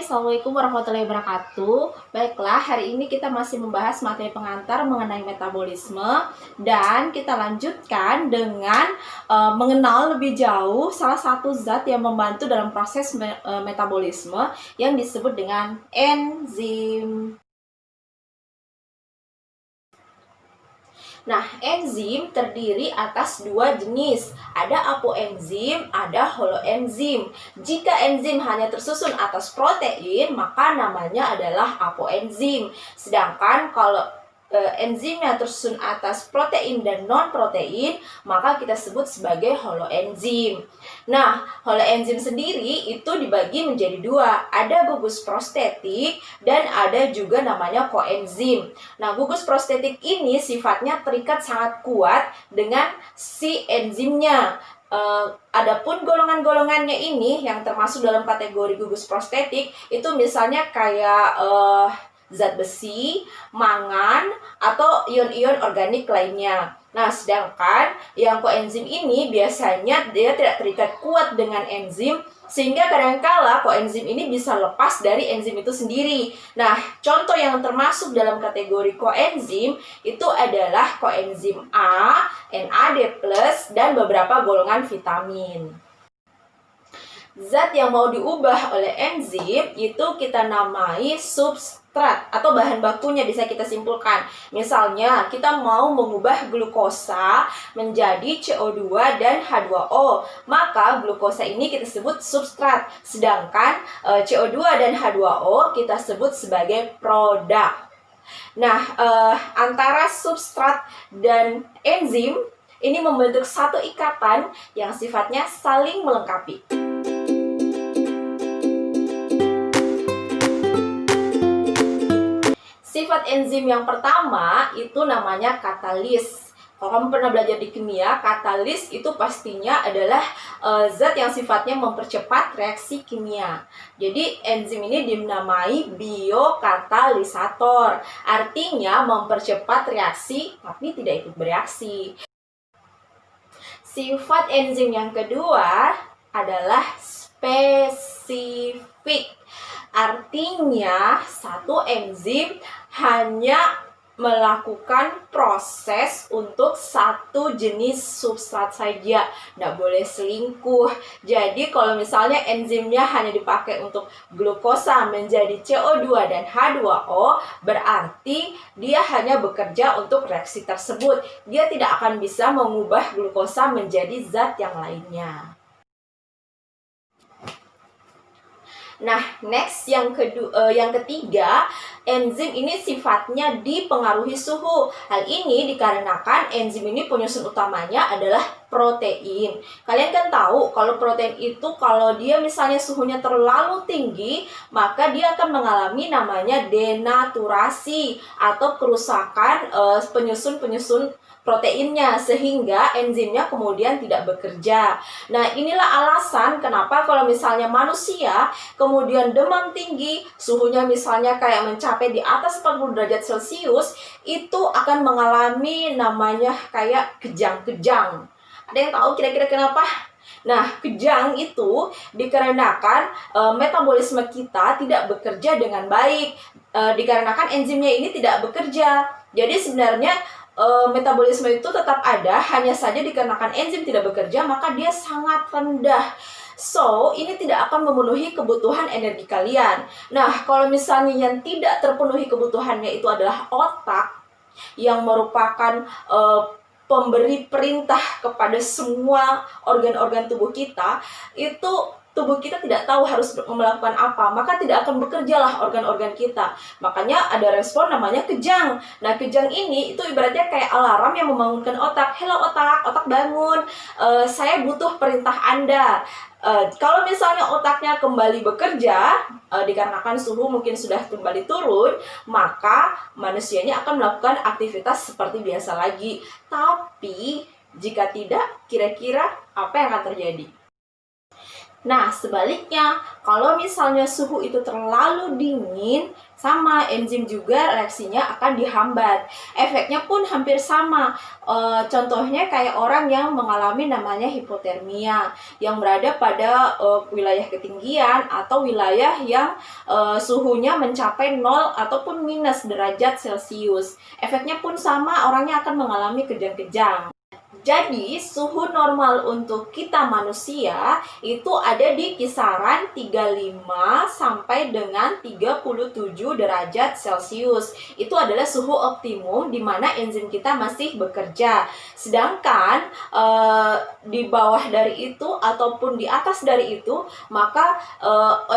Assalamualaikum warahmatullahi wabarakatuh. Baiklah, hari ini kita masih membahas materi pengantar mengenai metabolisme. Dan kita lanjutkan dengan mengenal lebih jauh salah satu zat yang membantu dalam proses metabolisme yang disebut dengan enzim. Nah, enzim terdiri atas dua jenis. Ada apoenzim, ada holoenzim. Jika enzim hanya tersusun atas protein, maka namanya adalah apoenzim. Sedangkan kalau enzimnya tersusun atas protein dan non-protein, maka kita sebut sebagai holoenzim. Nah, holoenzim sendiri itu dibagi menjadi dua. Ada gugus prostetik dan ada juga namanya koenzim. Nah, gugus prostetik ini sifatnya terikat sangat kuat dengan si enzimnya. Adapun golongan-golongannya ini yang termasuk dalam kategori gugus prostetik itu misalnya kayak zat besi, mangan, atau ion-ion organik lainnya. Nah, sedangkan yang koenzim ini biasanya dia tidak terikat kuat dengan enzim, sehingga kadangkala koenzim ini bisa lepas dari enzim itu sendiri. Nah, contoh yang termasuk dalam kategori koenzim itu adalah koenzim A, NAD+, dan beberapa golongan vitamin. Zat yang mau diubah oleh enzim itu kita namai substrat atau bahan bakunya, bisa kita simpulkan. Misalnya kita mau mengubah glukosa menjadi CO2 dan H2O, maka glukosa ini kita sebut substrat, sedangkan CO2 dan H2O kita sebut sebagai produk. Nah, antara substrat dan enzim ini membentuk satu ikatan yang sifatnya saling melengkapi. Sifat enzim yang pertama itu namanya katalis. Kalau kamu pernah belajar di kimia, katalis itu pastinya adalah zat yang sifatnya mempercepat reaksi kimia. Jadi enzim ini dinamai biokatalisator. Artinya mempercepat reaksi tapi tidak ikut bereaksi. Sifat enzim yang kedua adalah spesifik. Artinya satu enzim hanya melakukan proses untuk satu jenis substrat saja, tidak boleh selingkuh. Jadi kalau misalnya enzimnya hanya dipakai untuk glukosa menjadi CO2 dan H2O, berarti dia hanya bekerja untuk reaksi tersebut. Dia tidak akan bisa mengubah glukosa menjadi zat yang lainnya. Nah, next yang ketiga, enzim ini sifatnya dipengaruhi suhu. Hal ini dikarenakan enzim ini penyusun utamanya adalah protein. Kalian kan tahu kalau protein itu kalau dia misalnya suhunya terlalu tinggi, maka dia akan mengalami namanya denaturasi atau kerusakan penyusun proteinnya, sehingga enzimnya kemudian tidak bekerja. Nah, inilah alasan kenapa kalau misalnya manusia kemudian demam tinggi, suhunya misalnya kayak mencapai di atas 40 derajat Celcius, itu akan mengalami namanya kayak kejang-kejang. Ada yang tahu kira-kira kenapa? Nah, kejang itu dikarenakan metabolisme kita tidak bekerja dengan baik, dikarenakan enzimnya ini tidak bekerja. Jadi sebenarnya metabolisme itu tetap ada, hanya saja dikarenakan enzim tidak bekerja, maka dia sangat rendah. So, ini tidak akan memenuhi kebutuhan energi kalian. Nah, kalau misalnya yang tidak terpenuhi kebutuhannya itu adalah otak, yang merupakan pemberi perintah kepada semua organ-organ tubuh kita, itu tubuh kita tidak tahu harus melakukan apa, maka tidak akan bekerjalah organ-organ kita. Makanya ada respon namanya kejang. Nah, kejang ini itu ibaratnya kayak alarm yang membangunkan otak. Hello otak, otak bangun, saya butuh perintah Anda. Kalau misalnya otaknya kembali bekerja, dikarenakan suhu mungkin sudah kembali turun, maka manusianya akan melakukan aktivitas seperti biasa lagi. Tapi jika tidak, kira-kira apa yang akan terjadi? Nah, sebaliknya, kalau misalnya suhu itu terlalu dingin, sama enzim juga reaksinya akan dihambat. Efeknya pun hampir sama. Contohnya kayak orang yang mengalami namanya hipotermia, yang berada pada wilayah ketinggian atau wilayah yang suhunya mencapai 0 ataupun minus derajat Celcius. Efeknya pun sama, orangnya akan mengalami kejang-kejang. Jadi, suhu normal untuk kita manusia itu ada di kisaran 35 sampai dengan 37 derajat Celcius. Itu adalah suhu optimum di mana enzim kita masih bekerja. Sedangkan di bawah dari itu ataupun di atas dari itu, maka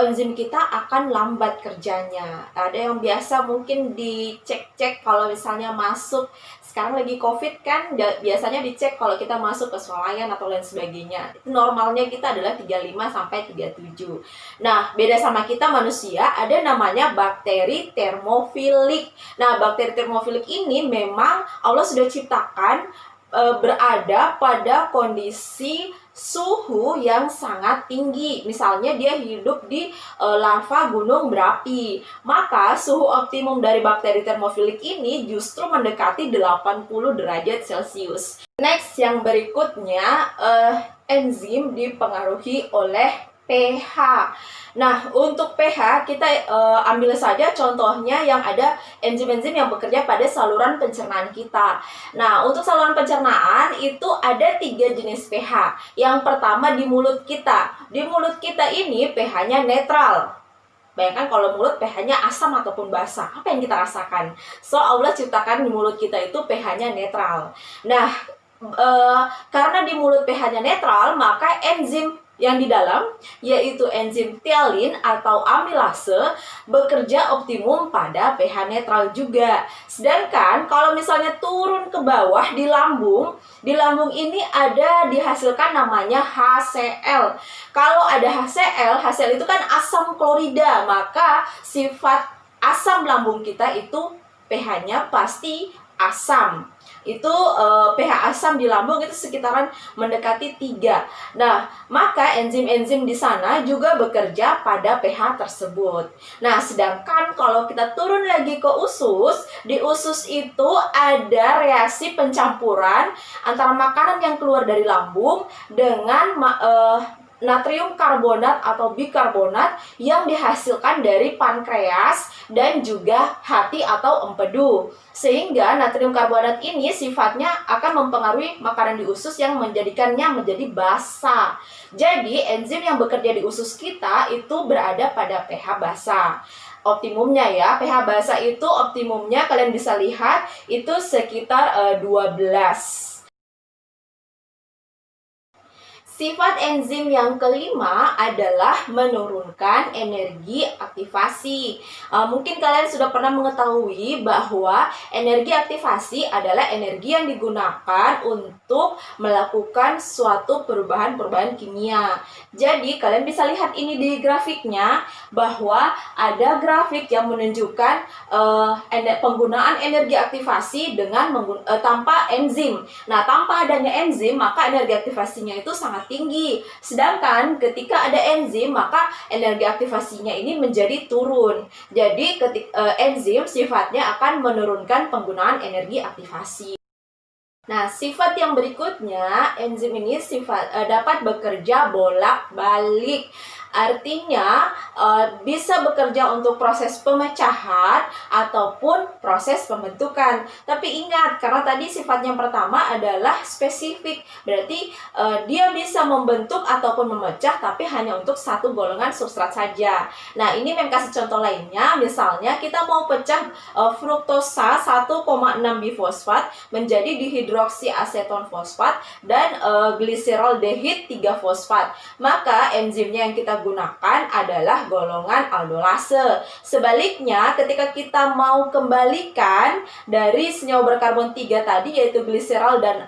enzim kita akan lambat kerjanya. Ada yang biasa mungkin dicek-cek kalau misalnya masuk. Sekarang lagi COVID kan, biasanya dicek kalau kita masuk ke swalayan atau lain sebagainya. Normalnya kita adalah 35 sampai 37. Nah, beda sama kita manusia, ada namanya bakteri termofilik. Nah, bakteri termofilik ini memang Allah sudah ciptakan berada pada kondisi suhu yang sangat tinggi. Misalnya dia hidup di lava gunung berapi. Maka suhu optimum dari bakteri termofilik ini justru mendekati 80 derajat Celcius. Next, yang berikutnya enzim dipengaruhi oleh pH. Nah, untuk pH kita ambil saja contohnya yang ada enzim-enzim yang bekerja pada saluran pencernaan kita. Nah, untuk saluran pencernaan itu ada 3 jenis pH. Yang pertama di mulut kita. Di mulut kita ini pH-nya netral. Bayangkan kalau mulut pH-nya asam ataupun basa, apa yang kita rasakan? So, Allah ciptakan di mulut kita itu pH-nya netral. Nah, karena di mulut pH-nya netral, maka enzim yang di dalam, yaitu enzim tialin atau amilase, bekerja optimum pada pH netral juga. Sedangkan kalau misalnya turun ke bawah di lambung ini ada dihasilkan namanya HCl. Kalau ada HCl itu kan asam klorida, maka sifat asam lambung kita itu pH-nya pasti asam. Itu pH asam di lambung itu sekitaran mendekati 3. Nah, maka enzim-enzim di sana juga bekerja pada pH tersebut. Nah, sedangkan kalau kita turun lagi ke usus, di usus itu ada reaksi pencampuran antara makanan yang keluar dari lambung dengan natrium karbonat atau bikarbonat yang dihasilkan dari pankreas dan juga hati atau empedu. Sehingga natrium karbonat ini sifatnya akan mempengaruhi makanan di usus yang menjadikannya menjadi basa. Jadi enzim yang bekerja di usus kita itu berada pada pH basa. Optimumnya ya, pH basa itu optimumnya kalian bisa lihat itu sekitar 12. Sifat enzim yang kelima adalah menurunkan energi aktivasi. Mungkin kalian sudah pernah mengetahui bahwa energi aktivasi adalah energi yang digunakan untuk melakukan suatu perubahan-perubahan kimia. Jadi kalian bisa lihat ini di grafiknya bahwa ada grafik yang menunjukkan penggunaan energi aktivasi dengan tanpa enzim. Nah, tanpa adanya enzim maka energi aktivasinya itu sangat tinggi. Sedangkan ketika ada enzim, maka energi aktivasinya ini menjadi turun. Jadi enzim sifatnya akan menurunkan penggunaan energi aktivasi. Nah, sifat yang berikutnya, enzim ini dapat bekerja bolak-balik. Artinya bisa bekerja untuk proses pemecahan ataupun proses pembentukan. Tapi ingat, karena tadi sifat yang pertama adalah spesifik, berarti dia bisa membentuk ataupun memecah tapi hanya untuk satu golongan substrat saja. Nah, ini Mem kasih contoh lainnya. Misalnya kita mau pecah fruktosa 1,6 bifosfat menjadi dihidroksiaseton fosfat dan gliseraldehid 3 fosfat. Maka enzimnya yang kita gunakan adalah golongan aldolase. Sebaliknya, ketika kita mau kembalikan dari senyawa berkarbon 3 tadi, yaitu gliserol dan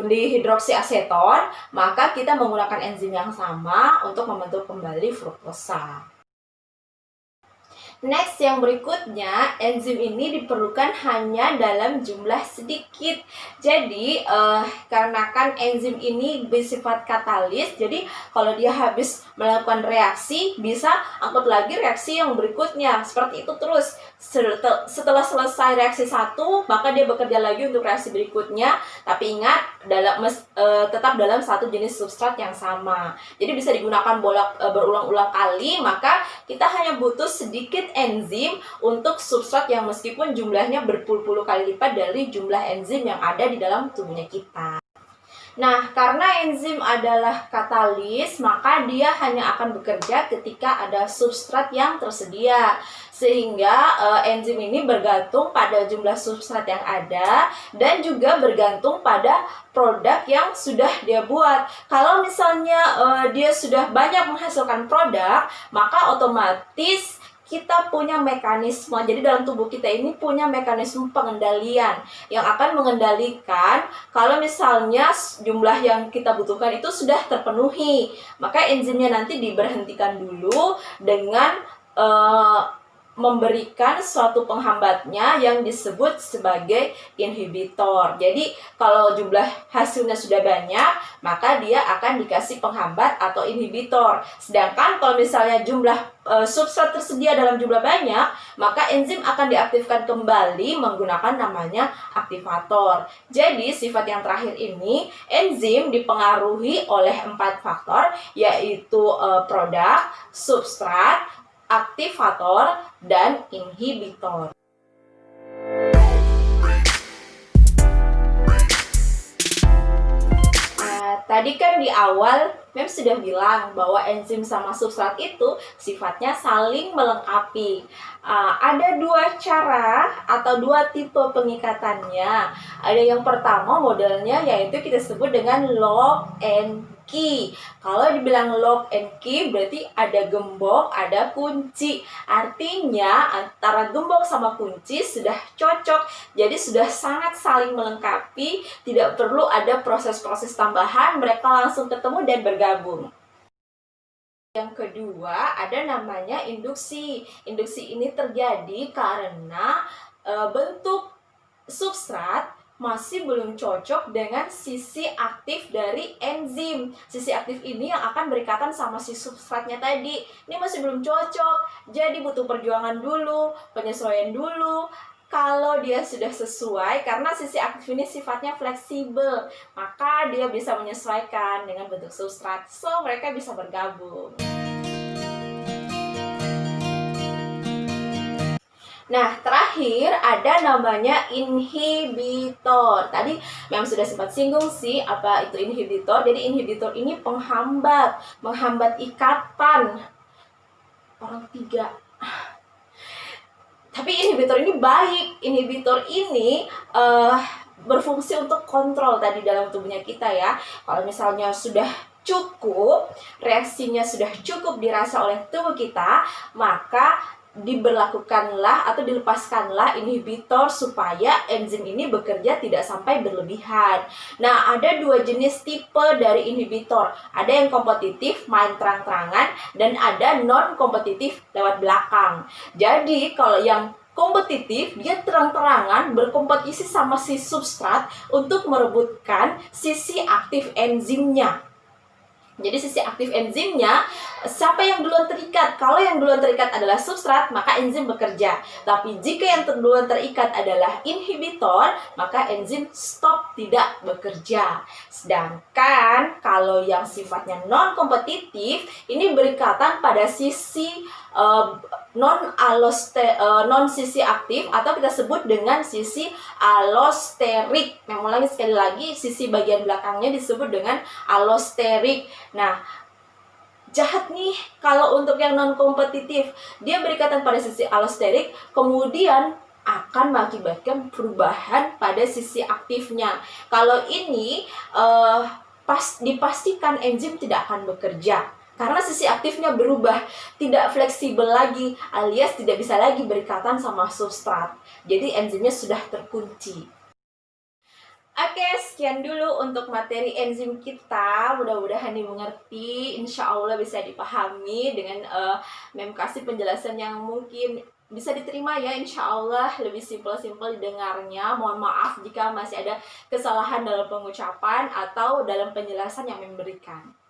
dihidroksiaseton, maka kita menggunakan enzim yang sama untuk membentuk kembali fruktosa. Next, yang berikutnya, enzim ini diperlukan hanya dalam jumlah sedikit. Jadi, karena kan enzim ini bersifat katalis, jadi kalau dia habis melakukan reaksi, bisa angkut lagi reaksi yang berikutnya. Seperti itu terus. Setelah selesai reaksi satu, maka dia bekerja lagi untuk reaksi berikutnya. Tapi ingat, tetap dalam satu jenis substrat yang sama. Jadi bisa digunakan berulang-ulang kali, maka kita hanya butuh sedikit enzim untuk substrat yang meskipun jumlahnya berpuluh-puluh kali lipat dari jumlah enzim yang ada di dalam tubuhnya kita. Nah, karena enzim adalah katalis, maka dia hanya akan bekerja ketika ada substrat yang tersedia. Sehingga enzim ini bergantung pada jumlah substrat yang ada dan juga bergantung pada produk yang sudah dia buat. Kalau misalnya dia sudah banyak menghasilkan produk, maka otomatis kita punya mekanisme. Jadi dalam tubuh kita ini punya mekanisme pengendalian yang akan mengendalikan kalau misalnya jumlah yang kita butuhkan itu sudah terpenuhi, maka enzimnya nanti diberhentikan dulu dengan memberikan suatu penghambatnya yang disebut sebagai inhibitor. Jadi kalau jumlah hasilnya sudah banyak, maka dia akan dikasih penghambat atau inhibitor. Sedangkan kalau misalnya jumlah substrat tersedia dalam jumlah banyak, maka enzim akan diaktifkan kembali menggunakan namanya aktivator. Jadi sifat yang terakhir ini, enzim dipengaruhi oleh 4 faktor, yaitu produk, substrat, aktivator, dan inhibitor. Tadi kan di awal Mem sudah bilang bahwa enzim sama substrat itu sifatnya saling melengkapi. Ada 2 cara atau 2 tipe pengikatannya. Ada yang pertama modelnya yaitu kita sebut dengan lock and key. Kalau dibilang lock and key berarti ada gembok, ada kunci. Artinya antara gembok sama kunci sudah cocok. Jadi sudah sangat saling melengkapi, tidak perlu ada proses-proses tambahan, mereka langsung ketemu dan bergabung. Yang kedua ada namanya induksi. Induksi ini terjadi karena bentuk substrat masih belum cocok dengan sisi aktif dari enzim. Sisi aktif ini yang akan berikatan sama si substratnya tadi. Ini masih belum cocok, jadi butuh perjuangan dulu, penyesuaian dulu. Kalau dia sudah sesuai, karena sisi aktif ini sifatnya fleksibel, maka dia bisa menyesuaikan dengan bentuk substrat. So, mereka bisa bergabung. Nah, terakhir ada namanya inhibitor. Tadi memang sudah sempat singgung sih apa itu inhibitor. Jadi inhibitor ini menghambat ikatan orang tiga. Tapi inhibitor ini baik. Inhibitor ini berfungsi untuk kontrol tadi dalam tubuhnya kita ya. Kalau misalnya sudah cukup, reaksinya sudah cukup dirasa oleh tubuh kita, maka diberlakukanlah atau dilepaskanlah inhibitor supaya enzim ini bekerja tidak sampai berlebihan. Nah, ada 2 jenis tipe dari inhibitor. Ada yang kompetitif, main terang-terangan, dan ada non-kompetitif lewat belakang. Jadi, kalau yang kompetitif, dia terang-terangan berkompetisi sama si substrat untuk merebutkan sisi aktif enzimnya. Jadi sisi aktif enzimnya, siapa yang duluan terikat? Kalau yang duluan terikat adalah substrat, maka enzim bekerja. Tapi jika yang duluan terikat adalah inhibitor, maka enzim stop tidak bekerja. Sedangkan kalau yang sifatnya non-kompetitif, ini berikatan pada sisi non sisi aktif atau kita sebut dengan sisi allosterik. Ulangi sekali lagi, sisi bagian belakangnya disebut dengan allosterik. Nah, jahat nih kalau untuk yang non kompetitif, dia berikatan pada sisi allosterik, kemudian akan mengakibatkan perubahan pada sisi aktifnya. Kalau ini dipastikan enzim tidak akan bekerja. Karena sisi aktifnya berubah, tidak fleksibel lagi, alias tidak bisa lagi berikatan sama substrat. Jadi enzimnya sudah terkunci. Oke, sekian dulu untuk materi enzim kita. Mudah-mudahan dimengerti, insya Allah bisa dipahami dengan Mem kasih penjelasan yang mungkin bisa diterima ya, insya Allah lebih simpel-simpel didengarnya. Mohon maaf jika masih ada kesalahan dalam pengucapan atau dalam penjelasan yang memberikan.